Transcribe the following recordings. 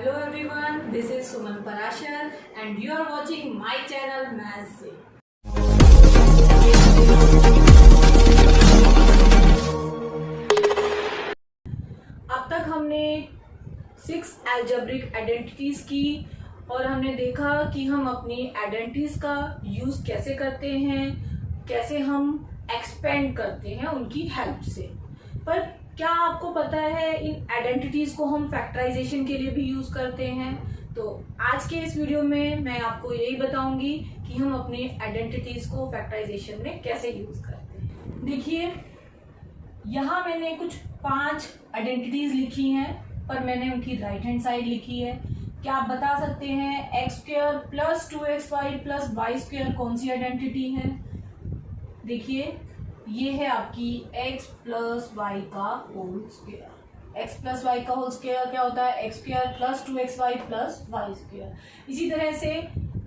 Hello everyone, this is Suman Parashar and you are watching my channel Maths से। अब तक हमने 6 algebraic identities की और हमने देखा कि हम अपनी आइडेंटिटीज का यूज कैसे करते हैं, कैसे हम एक्सपेंड करते हैं उनकी हेल्प से। पर क्या आपको पता है इन आइडेंटिटीज को हम फैक्टराइजेशन के लिए भी यूज करते हैं? तो आज के इस वीडियो में मैं आपको यही बताऊंगी कि हम अपनी आइडेंटिटीज को फैक्टराइजेशन में कैसे यूज करते हैं। देखिए यहाँ मैंने कुछ 5 आइडेंटिटीज लिखी हैं, पर मैंने उनकी राइट हैंड साइड लिखी है। क्या आप बता सकते हैं X square plus 2xy plus Y square कौन सी आइडेंटिटी है? देखिए ये है आपकी x प्लस वाई का whole square. x plus Y का होल स्क्वायर क्या होता है? X square plus 2xy plus Y square. इसी तरह से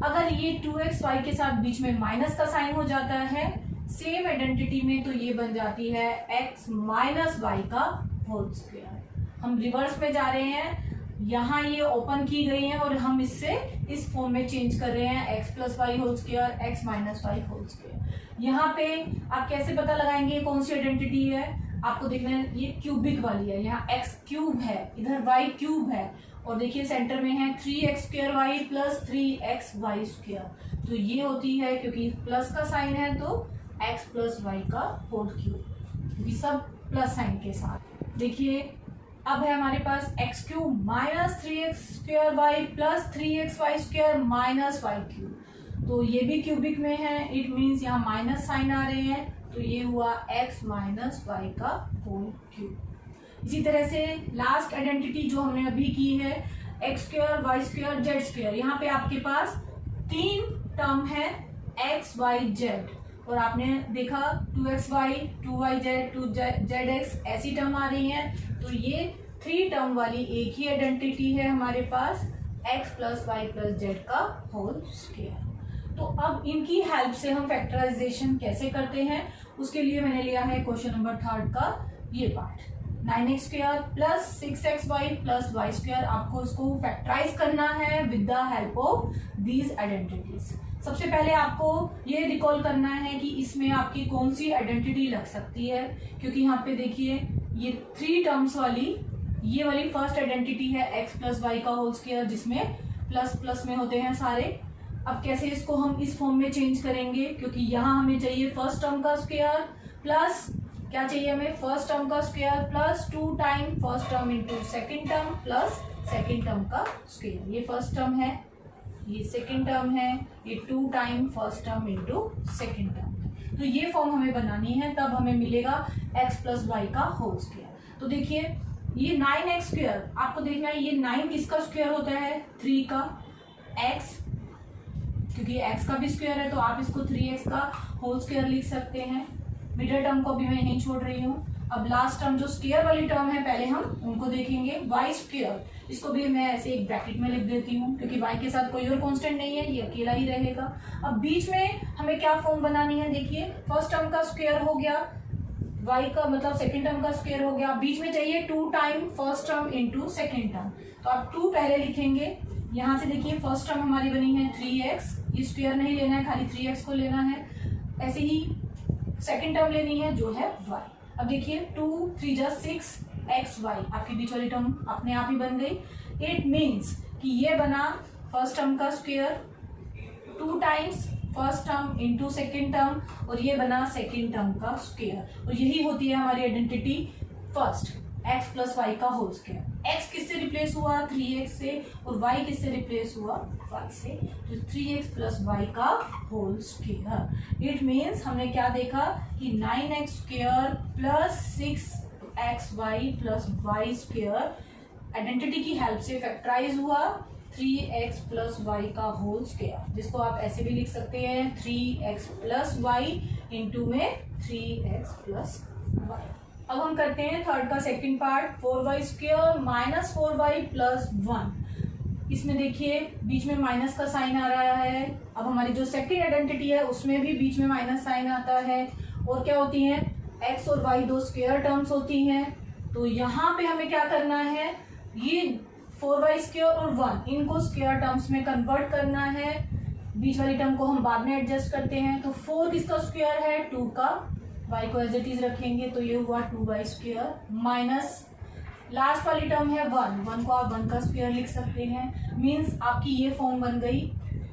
अगर ये 2xy के साथ बीच में माइनस का साइन हो जाता है सेम आइडेंटिटी में, तो ये बन जाती है x माइनस वाई का होल स्क्वायर। हम रिवर्स में जा रहे हैं, यहाँ ये ओपन की गई है और हम इससे इस फॉर्म में चेंज कर रहे हैं x plus Y whole square x minus Y whole square. यहाँ पे आप कैसे पता लगाएंगे कौन सी आइडेंटिटी है? आपको देखना है ये क्यूबिक वाली है, यहाँ x क्यूब है, इधर y क्यूब है और देखिए सेंटर में है 3x square Y plus 3x Y square. तो ये होती है क्योंकि प्लस का साइन है तो x प्लस वाई का होल क्यूब, क्योंकि सब प्लस साइन के साथ। देखिए अब है हमारे पास x cube minus 3x square Y plus 3x Y square minus y cube. तो ये भी क्यूबिक में है, इट मीन्स यहाँ माइनस साइन आ रहे हैं, तो ये हुआ x माइनस वाई का होल क्यूब। इसी तरह से लास्ट आइडेंटिटी जो हमने अभी की है x square y square z square. यहाँ पे आपके पास 3 टर्म है x y z और आपने देखा 2xy 2yz 2zx ऐसी टर्म आ रही हैं, तो ये 3 टर्म वाली एक ही आइडेंटिटी है हमारे पास x plus y plus z का होल स्क्वायर। तो अब इनकी हेल्प से हम फैक्टराइजेशन कैसे करते हैं उसके लिए मैंने लिया है क्वेश्चन नंबर 3 का ये part. 9x square plus 6xy plus Y square, आपको इसको फैक्टराइज करना है with the help of these identities. सबसे पहले आपको ये रिकॉल करना है कि इसमें आपकी कौन सी आइडेंटिटी लग सकती है, क्योंकि यहाँ पे देखिए ये 3 टर्म्स वाली ये वाली फर्स्ट आइडेंटिटी है x प्लस वाई का होल स्क्वायर, जिसमें प्लस प्लस में होते हैं सारे। अब कैसे इसको हम इस फॉर्म में चेंज करेंगे, क्योंकि यहाँ हमें चाहिए फर्स्ट टर्म का स्क्वायर प्लस क्या चाहिए हमें फर्स्ट टर्म का square plus 2 time first term into second term plus second term का स्क्वायर। ये फर्स्ट टर्म है, ये सेकेंड टर्म है, ये 2 time first term into second term. तो ये फॉर्म हमें बनानी है, तब हमें मिलेगा x प्लस वाई का होल स्क्वायर। तो देखिए ये 9x स्क्वायर, आपको देखना है ये 9 किसका स्क्वायर होता है? 3 का x, क्योंकि x का भी स्क्वायर है तो आप इसको 3x का होल स्क्वायर लिख सकते हैं। मिडिल टर्म को भी मैं यहीं छोड़ रही हूँ। अब लास्ट टर्म जो स्क्वायर वाली टर्म है पहले हम उनको देखेंगे। y स्क्वायर, इसको भी मैं ऐसे एक ब्रैकेट में लिख देती हूँ क्योंकि y के साथ कोई और कांस्टेंट नहीं है, ये अकेला ही रहेगा। अब बीच में हमें क्या फॉर्म बनानी है? देखिए फर्स्ट टर्म का स्क्वायर हो गया, y का मतलब सेकेंड टर्म का स्क्वायर हो गया, बीच में चाहिए 2 time first term into second term. तो आप 2 पहले लिखेंगे। यहाँ से देखिए फर्स्ट टर्म हमारी बनी है 3x, ये स्क्वायर नहीं लेना है, खाली 3x को लेना है। ऐसे ही सेकेंड टर्म लेनी है जो है y। अब देखिए 2 3 जा 6xy, आपकी बीच वाली टर्म अपने आप ही बन गई। इट मीन्स कि ये बना फर्स्ट टर्म का square 2 times first term into second term और ये बना सेकेंड टर्म का स्क्वायर। और यही होती है हमारी identity first x plus Y का होल स्क्वायर। x किससे रिप्लेस हुआ? 3x से, और y किससे रिप्लेस हुआ? y से। तो 3x प्लस वाई का होल स्क्वायर। इट मीन्स हमने क्या देखा कि 9x square plus 6xy plus Y square identity की हेल्प से फैक्टराइज हुआ 3x प्लस वाई का होल स्क्वायर, जिसको आप ऐसे भी लिख सकते हैं 3x प्लस वाई इंटू में 3x प्लस वाई। अब हम करते हैं 3 का second part. 4y square minus 4y plus 1। इसमें देखिए बीच में माइनस का साइन आ रहा है। अब हमारी जो सेकंड आइडेंटिटी है उसमें भी बीच में माइनस साइन आता है। और क्या होती है? x और y 2 स्क्वायर टर्म्स होती हैं। तो यहाँ पे हमें क्या करना है? ये 4y² और 1 इनको स्क्वायर टर्म्स में कन्वर्ट करना है। बीच वाली टर्म को हम बाद में एडजस्ट करते हैं। तो 4 किसका स्क्वायर है? 2 का। y को एज इट इज रखेंगे तो ये हुआ 2y² माइनस लास्ट वाली टर्म है 1 को आप 1 का स्क्वायर लिख सकते हैं। मीन्स आपकी ये फॉर्म बन गई,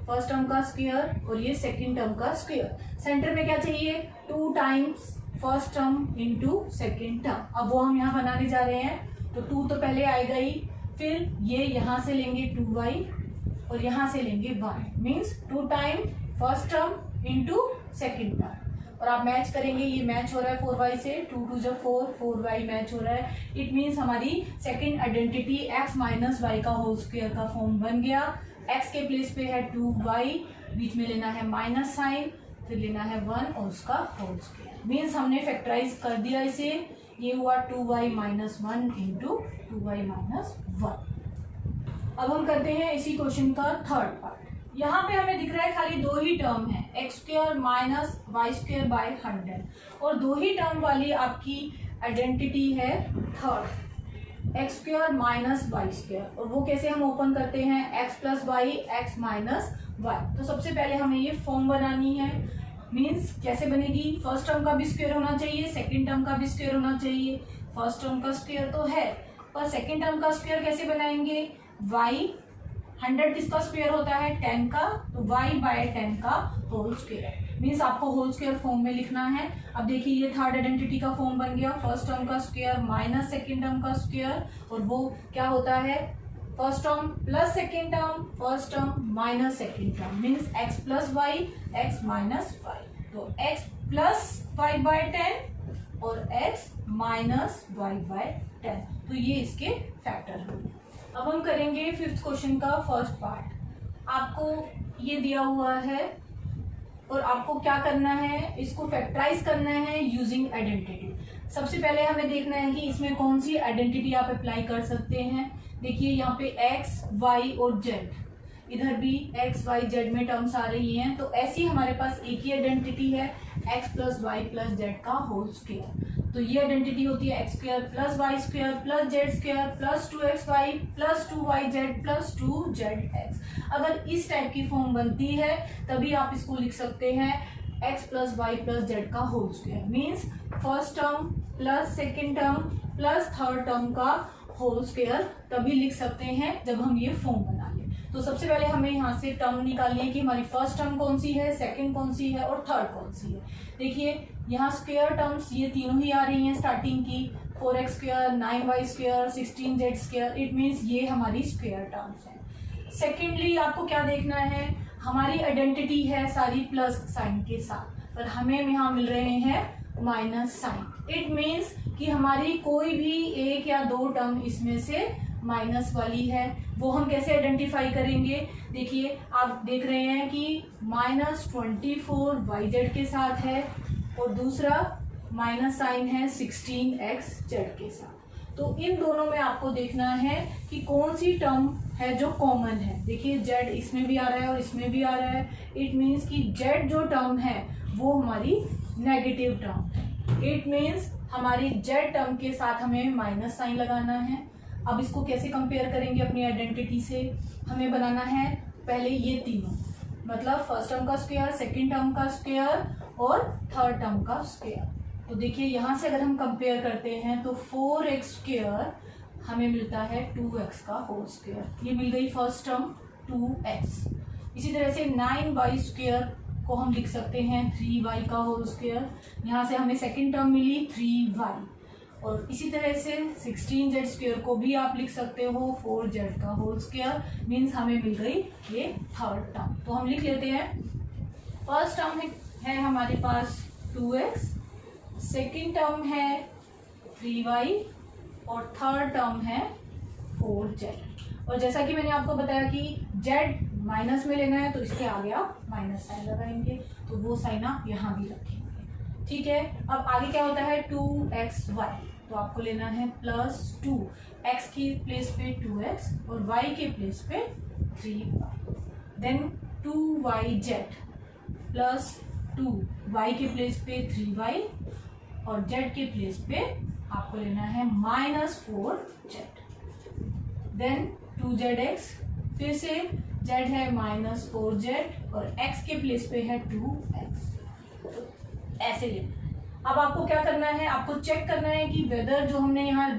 फर्स्ट टर्म का स्क्वायर और ये सेकेंड टर्म का स्क्वायर। सेंटर में क्या चाहिए? 2 times first term into second term. अब वो हम यहाँ बनाने जा रहे हैं। तो 2 तो पहले आएगा ही, फिर ये यहाँ से लेंगे 2y और यहाँ से लेंगे 1, means 2 time first term into second term. और आप मैच करेंगे, ये मैच हो रहा है 4y से, 2 2 जब 4y मैच हो रहा है। इट मीन्स हमारी second identity x minus y का होल स्क्वायर का फॉर्म बन गया। x के प्लेस पे है 2y, बीच में लेना है माइनस साइन, फिर लेना है 1 और उसका होल स्क्वायर। मीन्स हमने फैक्टराइज कर दिया इसे। ये हुआ 2y minus 1 into 2y minus 1। अब हम करते हैं इसी क्वेश्चन का थर्ड पार्ट। यहाँ पे हमें दिख रहा है खाली 2 ही टर्म है, x² माइनस y² बाय 100 और 2 ही टर्म वाली आपकी आइडेंटिटी है थर्ड, x² माइनस y²। और वो कैसे हम ओपन करते हैं? x plus y x minus y. तो सबसे पहले हमें ये फॉर्म बनानी है। मीन्स कैसे बनेगी? फर्स्ट टर्म का भी स्क्वायर होना चाहिए, सेकेंड टर्म का भी स्क्वायर होना चाहिए। फर्स्ट टर्म का स्क्वायर तो है, पर सेकेंड टर्म का स्क्वायर कैसे बनाएंगे? y 100 किसका स्क्वायर होता है? 10 का, तो y बाय 10 का होल स्क्वायर। मीन्स आपको होल स्क्वायर फॉर्म में लिखना है। अब देखिए ये थर्ड आइडेंटिटी का फॉर्म बन गया, फर्स्ट टर्म का स्क्वायर माइनस सेकेंड टर्म का स्क्वायर। और वो क्या होता है? First term plus second term, first term minus second term, means x plus y x minus y. तो x प्लस वाई बाय 10 और x माइनस वाई बाय 10। तो ये इसके फैक्टर होंगे। अब हम करेंगे फिफ्थ क्वेश्चन का फर्स्ट पार्ट। आपको ये दिया हुआ है और आपको क्या करना है? इसको फैक्टराइज करना है यूजिंग आइडेंटिटी। सबसे पहले हमें देखना है कि इसमें कौन सी आइडेंटिटी आप अप्लाई कर सकते हैं। देखिए यहाँ पे x, y और z, इधर भी x, y, z में टर्म्स आ रही हैं। तो ऐसी हमारे पास एक ही आइडेंटिटी है, x plus y plus z का होल स्क्वायर। तो ये आइडेंटिटी होती है x² plus y² plus z² plus 2xy plus 2yz plus 2zx। अगर इस टाइप की फॉर्म बनती है तभी आप इसको लिख सकते हैं x plus y plus z का whole square. Means first term plus second term plus third term का होल स्क्वायर तभी लिख सकते हैं जब हम ये फॉर्म बना लें। तो सबसे पहले हमें यहाँ से टर्म निकालनी है कि हमारी फर्स्ट टर्म कौन सी है, सेकंड कौन सी है और थर्ड कौन सी है। देखिए यहाँ स्क्वायर टर्म्स ये तीनों ही आ रही हैं स्टार्टिंग की, 4x², 9y², 16z²। It means ये हमारी स्क्वायर टर्म्स हैं। सेकेंडली आपको क्या देखना है? हमारी आइडेंटिटी है सारी प्लस साइन के साथ, पर हमें यहाँ मिल रहे हैं माइनस साइन। इट मीन्स कि हमारी कोई भी एक या दो टर्म इसमें से माइनस वाली है। वो हम कैसे आइडेंटिफाई करेंगे? देखिए आप देख रहे हैं कि -24 yz के साथ है और दूसरा माइनस साइन है 16xz के साथ। तो इन दोनों में आपको देखना है कि कौन सी टर्म है जो कॉमन है। देखिए z इसमें भी आ रहा है और इसमें भी आ रहा है। इट मीन्स कि z जो टर्म है वो हमारी नेगेटिव टर्म है। इट मीन्स हमारी z टर्म के साथ हमें माइनस साइन लगाना है। अब इसको कैसे कंपेयर करेंगे अपनी आइडेंटिटी से? हमें बनाना है पहले ये तीनों, मतलब फर्स्ट टर्म का स्क्वायर, सेकेंड टर्म का स्क्वायर और थर्ड टर्म का स्क्वायर। तो देखिए यहाँ से अगर हम कंपेयर करते हैं तो 4x² हमें मिलता है 2x का होल स्क्वायर। ये मिल गई फर्स्ट टर्म 2x। इसी तरह से 9y² को हम लिख सकते हैं 3y का होल स्क्वायर। यहाँ से हमें सेकेंड टर्म मिली 3y। और इसी तरह से 16z² को भी आप लिख सकते हो 4z का होल स्क्वायर। मीन्स हमें मिल गई ये थर्ड टर्म। तो हम लिख लेते हैं, फर्स्ट टर्म है हमारे पास 2x, सेकेंड टर्म है 3y और थर्ड टर्म है 4z। और जैसा कि मैंने आपको बताया कि z माइनस में लेना है तो इसके आगे आप माइनस साइन लगाएंगे, तो वो साइन आप यहाँ भी रखेंगे। ठीक है, अब आगे क्या होता है 2xy, तो आपको लेना है +2, x की प्लेस पे 2x और y के प्लेस पे 3y। देन 2yz +2, y के प्लेस पे 3y और z के प्लेस पे आपको लेना है -4z। देन 2zx, फिर से z है -4z और x के प्लेस पे है 2x। तो ऐसे ले। अब आपको क्या करना है, आपको चेक करना है कि वेदर जो हमने यहाँ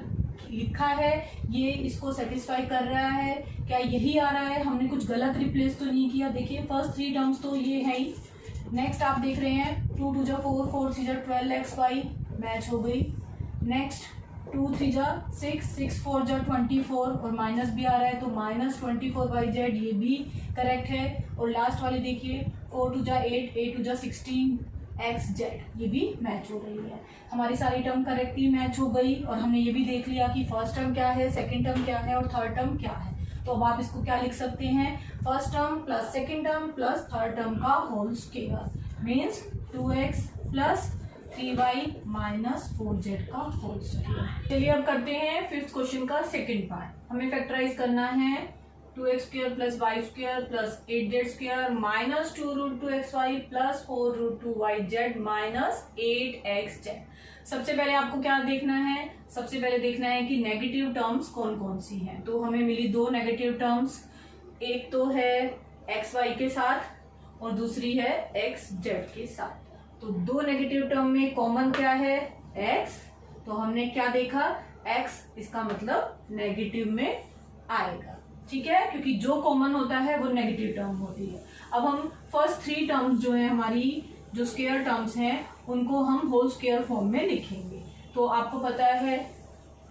लिखा है ये इसको सेटिस्फाई कर रहा है, क्या यही आ रहा है, हमने कुछ गलत रिप्लेस तो नहीं किया। देखिए फर्स्ट 3 टर्म्स तो ये है ही। नेक्स्ट आप देख रहे हैं 2 2 जा 4 4 3 जा 12xy मैच हो गई। नेक्स्ट 2 3 जा 6 6 4 जा 24 और माइनस भी आ रहा है तो -24yz ये भी करेक्ट है। और लास्ट वाली देखिए 4 2 जा 8 8 2 जा 16xz ये भी मैच हो रही है। हमारी सारी टर्म करेक्टली मैच हो गई और हमने ये भी देख लिया कि फर्स्ट टर्म क्या है, सेकंड टर्म क्या है और थर्ड टर्म क्या है। तो अब आप इसको क्या लिख सकते हैं, first term plus second term plus third term का whole square means 2x plus 3y minus 4z का होल स्क्वायर। चलिए अब करते हैं फिफ्थ क्वेश्चन का सेकंड पार्ट। हमें फैक्टराइज करना है 2x square plus Y square plus 8z square minus 2√2xy plus 4√2yz minus 8xz। सबसे पहले आपको क्या देखना है, सबसे पहले देखना है कि नेगेटिव टर्म्स कौन कौन सी हैं। तो हमें मिली 2 नेगेटिव टर्म्स, एक तो है xy के साथ और दूसरी है xz के साथ। तो 2 नेगेटिव टर्म में कॉमन क्या है, x। तो हमने क्या देखा, x इसका मतलब नेगेटिव में आएगा, ठीक है, क्योंकि जो कॉमन होता है वो नेगेटिव टर्म होती है। अब हम फर्स्ट 3 टर्म्स जो है हमारी जो स्क्वायर टर्म्स हैं उनको हम होल स्क्वायर फॉर्म में लिखेंगे। तो आपको पता है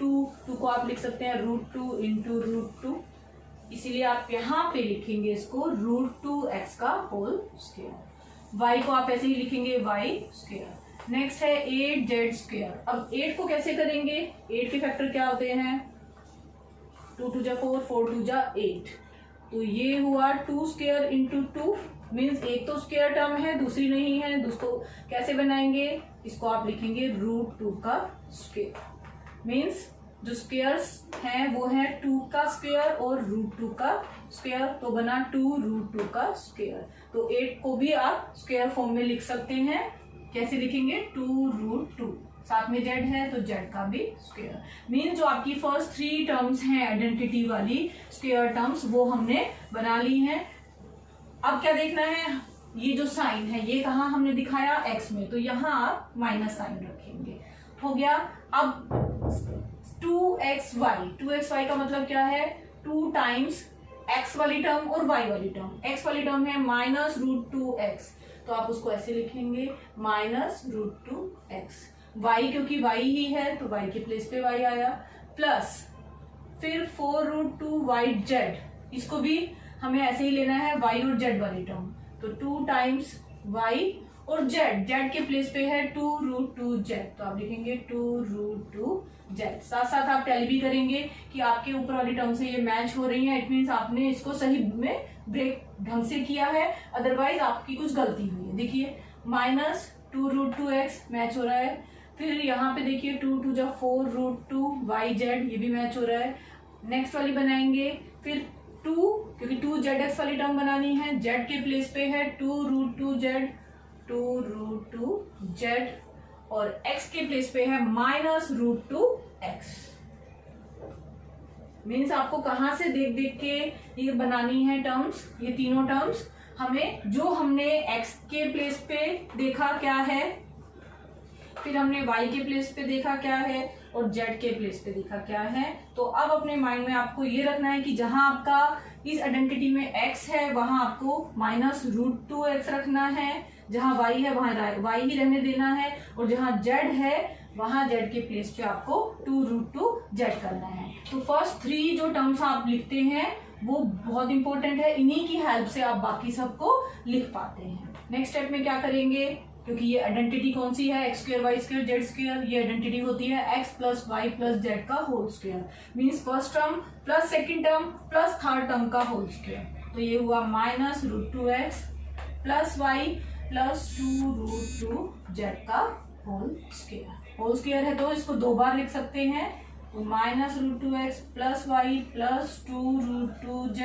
2 को आप लिख सकते हैं √2 इंटू √2, इसीलिए आप यहाँ पे लिखेंगे इसको √2x का होल स्क्वायर। y को आप ऐसे ही लिखेंगे y स्क्वायर। नेक्स्ट है 8z स्क्वायर। अब 8 को कैसे करेंगे, 8 के फैक्टर क्या होते हैं, 2 2 जा 4 4 2 जा 8। तो ये हुआ 2 स्क्वायर इंटू 2 मीन्स एक तो स्क्वायर टर्म है दूसरी नहीं है। दोस्तों कैसे बनाएंगे, इसको आप लिखेंगे √2 का स्क्वायर मीन्स जो स्क्वायर्स हैं वो है 2 का स्क्वायर और √2 का स्क्वायर, तो बना 2√2 का स्क्वायर। तो 8 को भी आप स्क्वायर फॉर्म में लिख सकते हैं, कैसे लिखेंगे 2√2, साथ में z है तो z का भी स्क्वायर। मीन जो आपकी फर्स्ट 3 टर्म्स हैं आइडेंटिटी वाली स्क्वायर टर्म्स वो हमने बना ली हैं। अब क्या देखना है, ये जो साइन है ये कहाँ हमने दिखाया x में, तो यहाँ आप माइनस साइन रखेंगे, हो गया। अब 2xy का मतलब क्या है, 2 टाइम्स x वाली टर्म और y वाली टर्म। x वाली टर्म है -√2x तो आप उसको ऐसे लिखेंगे -√2x। y क्योंकि y ही है तो y के प्लेस पे y आया, प्लस फिर 4√2yz, इसको भी हमें ऐसे ही लेना है y और z वाली टर्म, तो 2 टाइम्स y और z के प्लेस पे है 2√2z तो आप लिखेंगे 2√2z। साथ साथ आप टैली भी करेंगे कि आपके ऊपर वाली टर्म से ये मैच हो रही है, इट मीन्स आपने इसको सही में ब्रेक ढंग से किया है, अदरवाइज आपकी कुछ गलती हुई है। देखिए -2√2x मैच हो रहा है, फिर यहाँ पे देखिए 2 2 जा 4√2yz ये भी मैच हो रहा है। नेक्स्ट वाली बनाएंगे, फिर 2 क्योंकि 2zx वाली टर्म बनानी है, z के प्लेस पे है 2√2z और x के प्लेस पे है -√2x। मीन्स आपको कहां से देख देख के ये बनानी है टर्म्स, ये तीनों टर्म्स हमें जो हमने x के प्लेस पे देखा क्या है, फिर हमने y के प्लेस पे देखा क्या है और z के प्लेस पे देखा क्या है। तो अब अपने माइंड में आपको ये रखना है कि जहां आपका इस आइडेंटिटी में x है वहां आपको -√2x रखना है, जहां y है वहां y ही रहने देना है, और जहां z है वहां z के प्लेस पे आपको 2√2z करना है। तो फर्स्ट 3 जो टर्म्स आप लिखते हैं वो बहुत इंपॉर्टेंट है, इन्हीं की हेल्प से आप बाकी सबको लिख पाते हैं। नेक्स्ट स्टेप में क्या करेंगे, क्योंकि ये आइडेंटिटी कौन सी है, x square y square z square, ये आइडेंटिटी होती है x plus y plus z का whole square means first term plus second term plus third term का होल स्क्वायर। तो ये हुआ -√2x plus y plus 2√2z का होल स्क्वायर। होल स्क्वायर है तो इसको 2 बार लिख सकते हैं, तो -√2x plus y plus 2√2z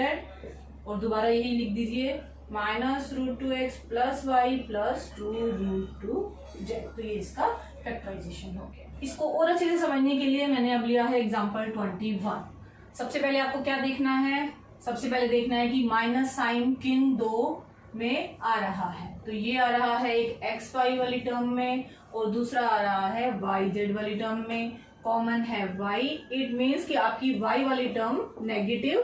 और दोबारा यही लिख दीजिए -√2x plus y plus 2√2z। तो ये इसका फैक्टराइजेशन हो गया। इसको और अच्छे से समझने के लिए मैंने अब लिया है एग्जाम्पल 21। सबसे पहले आपको क्या देखना है, सबसे पहले देखना है कि माइनस साइन किन दो में आ रहा है। तो ये आ रहा है एक एक्स वाई वाली टर्म में और दूसरा आ रहा है वाई जेड वाली टर्म में। कॉमन है वाई, इट मीन्स कि आपकी वाई वाली टर्म नेगेटिव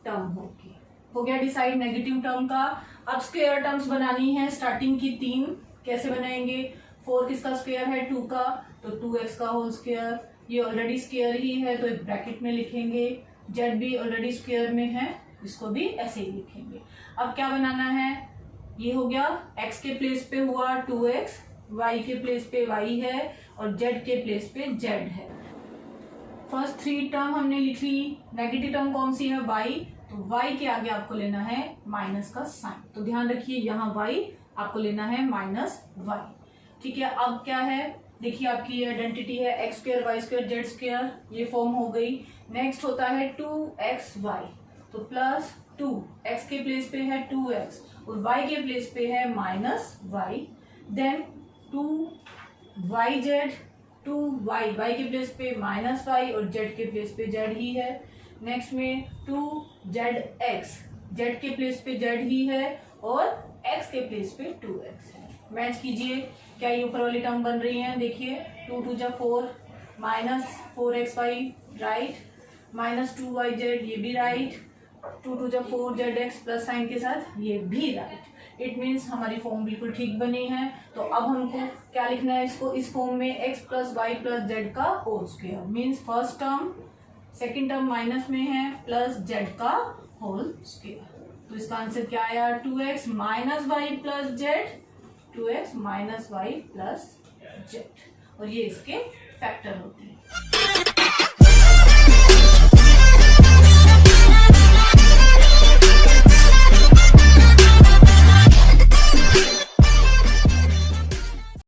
टर्म होगी। हो गया डिसाइड नेगेटिव टर्म का। अब स्क्वायर टर्म्स बनानी है, स्टार्टिंग की 3 कैसे बनाएंगे। 4 किसका स्क्वायर है, 2 का, तो 2x का होल स्क्वायर। ये ऑलरेडी स्क्वायर ही है तो एक ब्रैकेट में लिखेंगे। जेड भी ऑलरेडी स्क्वायर में है, इसको भी ऐसे ही लिखेंगे। अब क्या बनाना है, ये हो गया x के प्लेस पे हुआ 2x, y के प्लेस पे y है और z के प्लेस पे z है। फर्स्ट 3 टर्म हमने लिख ली। नेगेटिव टर्म कौन सी है, y, तो y के आगे आपको लेना है माइनस का साइन। तो ध्यान रखिए यहाँ y आपको लेना है माइनस y। ठीक है, अब क्या है, देखिए आपकी आइडेंटिटी है x square y square z square, ये फॉर्म हो गई। नेक्स्ट होता है 2xy, तो प्लस 2 x के प्लेस पे है 2x और y के प्लेस पे है minus y। Then 2yz, 2y के प्लेस पे माइनस y और z के प्लेस पे z ही है। नेक्स्ट में 2zx, z के प्लेस पे z ही है और x के प्लेस पे 2x है। मैच कीजिए, क्या ये ऊपर वाली टर्म बन रही है, देखिए 2 2 जा 4 minus 4xy right, minus 2yz ये भी राइट, 2 2 जा 4zx प्लस साइन के साथ ये भी राइट। इट मीन्स हमारी फॉर्म बिल्कुल ठीक बनी है। तो अब हमको क्या लिखना है, इसको इस फॉर्म में x plus y plus z का whole square. Means first term second term minus में है प्लस जेड का होल स्क्वायर। तो इसका आंसर क्या आया, 2x minus y plus z, 2x minus y plus z, और ये इसके फैक्टर होते हैं।